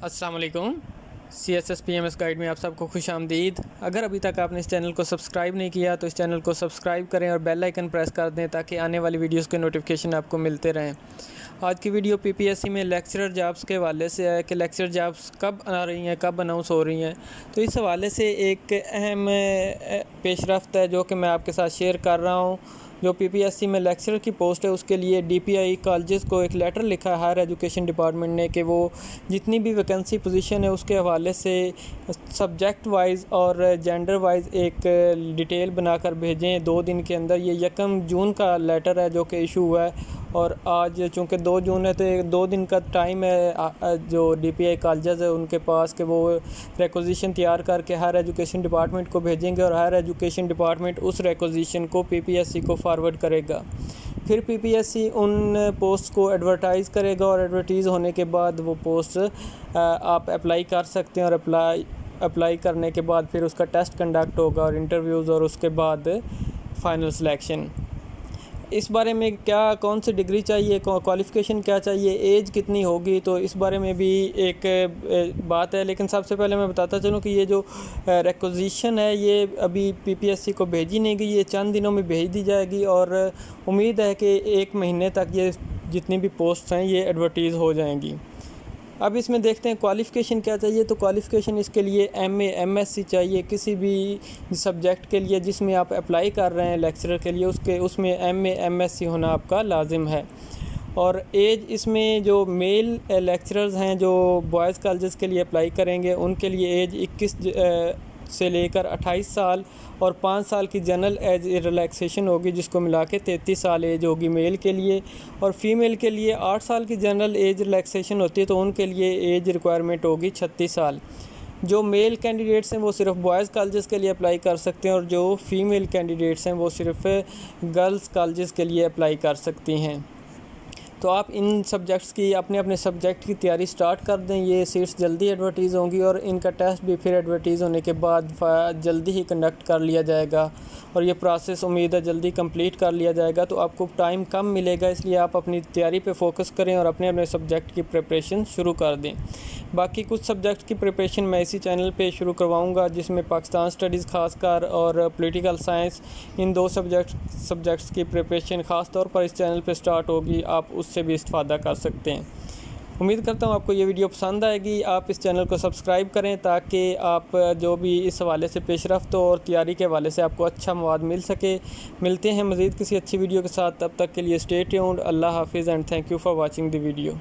السلام علیکم CSS guide میں آپ سب کو خوش آمدید۔ اگر ابھی تک آپ نے اس چینل کو سبسکرائب نہیں کیا تو اس چینل کو سبسکرائب کریں اور بیل آئیکن پریس کر دیں تاکہ آنے والی ویڈیوز کے نوٹیفیکیشن آپ کو ملتے رہیں۔ آج کی ویڈیو Ppsc میں لیکچرر جابس کے حوالے سے ہے کہ لیکچرر جابس کب آ رہی ہیں، کب اناؤنس ہو رہی ہیں۔ تو اس حوالے سے ایک اہم پیش رفت ہے جو کہ میں آپ کے ساتھ شیئر کر رہا ہوں۔ جو Ppsc میں لیکچرر کی پوسٹ ہے اس کے لیے DPI کالجز کو ایک لیٹر لکھا ہے ہائر ایجوکیشن ڈپارٹمنٹ نے کہ وہ جتنی بھی ویکنسی پوزیشن ہے اس کے حوالے سے سبجیکٹ وائز اور جینڈر وائز ایک ڈیٹیل بنا کر بھیجیں 2 دن کے اندر۔ یہ 1 جون کا لیٹر ہے جو کہ ایشو ہوا ہے، اور آج چونکہ 2 جون ہے تو 2 دن کا ٹائم ہے جو DPI کالجز ہے ان کے پاس کہ وہ ریکوزیشن تیار کر کے ہائر ایجوکیشن ڈپارٹمنٹ کو بھیجیں گے، اور ہائر ایجوکیشن ڈپارٹمنٹ اس ریکوزیشن کو Ppsc کو فارورڈ کرے گا۔ پھر Ppsc ان پوسٹ کو ایڈورٹائز کرے گا، اور ایڈورٹائز ہونے کے بعد وہ پوسٹ آپ اپلائی کر سکتے ہیں، اور اپلائی کرنے کے بعد پھر اس کا ٹیسٹ کنڈکٹ ہوگا اور انٹرویوز، اور اس کے بعد فائنل سلیکشن۔ اس بارے میں کون سی ڈگری چاہیے، کوالیفیکیشن کیا چاہیے، ایج کتنی ہوگی، تو اس بارے میں بھی ایک بات ہے۔ لیکن سب سے پہلے میں بتاتا چلوں کہ یہ جو ریکوزیشن ہے یہ ابھی Ppsc کو بھیجی نہیں گئی، یہ چند دنوں میں بھیج دی جائے گی، اور امید ہے کہ 1 مہینے تک یہ جتنی بھی پوسٹس ہیں یہ ایڈورٹائز ہو جائیں گی۔ اب اس میں دیکھتے ہیں کوالیفیکیشن کیا چاہیے۔ تو کوالیفیکیشن اس کے لیے MA MSc چاہیے کسی بھی سبجیکٹ کے لیے جس میں آپ اپلائی کر رہے ہیں لیکچرر کے لیے، اس میں MA MSc ہونا آپ کا لازم ہے۔ اور ایج اس میں جو میل لیکچررز ہیں جو بوائز کالجز کے لیے اپلائی کریں گے ان کے لیے ایج 21 سے لے کر 28 سال اور 5 سال کی جنرل ایج ریلیکسیشن ہوگی، جس کو ملا کے 33 سال ایج ہوگی میل کے لیے، اور فیمیل کے لیے 8 سال کی جنرل ایج ریلیکسیشن ہوتی ہے تو ان کے لیے ایج ریکوائرمنٹ ہوگی 36 سال۔ جو میل کینڈیڈیٹس ہیں وہ صرف بوائز کالجز کے لیے اپلائی کر سکتے ہیں، اور جو فیمیل کینڈیڈیٹس ہیں وہ صرف گرلز کالجز کے لیے اپلائی کر سکتی ہیں۔ تو آپ ان سبجیکٹس کی اپنے سبجیکٹ کی تیاری سٹارٹ کر دیں، یہ سیٹس جلدی ایڈورٹائز ہوں گی، اور ان کا ٹیسٹ بھی پھر ایڈورٹائز ہونے کے بعد جلدی ہی کنڈکٹ کر لیا جائے گا، اور یہ پروسیس امید ہے جلدی کمپلیٹ کر لیا جائے گا۔ تو آپ کو ٹائم کم ملے گا، اس لیے آپ اپنی تیاری پہ فوکس کریں اور اپنے سبجیکٹ کی پریپریشن شروع کر دیں۔ باقی کچھ سبجیکٹ کی پریپریشن میں اسی چینل پہ شروع کرواؤں گا، جس میں پاکستان اسٹڈیز خاص کر اور پولیٹیکل سائنس، ان 2 سبجیکٹس کی پریپریشن خاص طور پر اس چینل پہ سٹارٹ ہوگی، آپ اس سے بھی استفادہ کر سکتے ہیں۔ امید کرتا ہوں آپ کو یہ ویڈیو پسند آئے گی۔ آپ اس چینل کو سبسکرائب کریں تاکہ آپ جو بھی اس حوالے سے پیش رفت اور تیاری کے حوالے سے آپ کو اچھا مواد مل سکے۔ ملتے ہیں مزید کسی اچھی ویڈیو کے ساتھ، تب تک کے لیے اسٹے ٹیونڈ۔ اللہ حافظ and thank you for watching the video.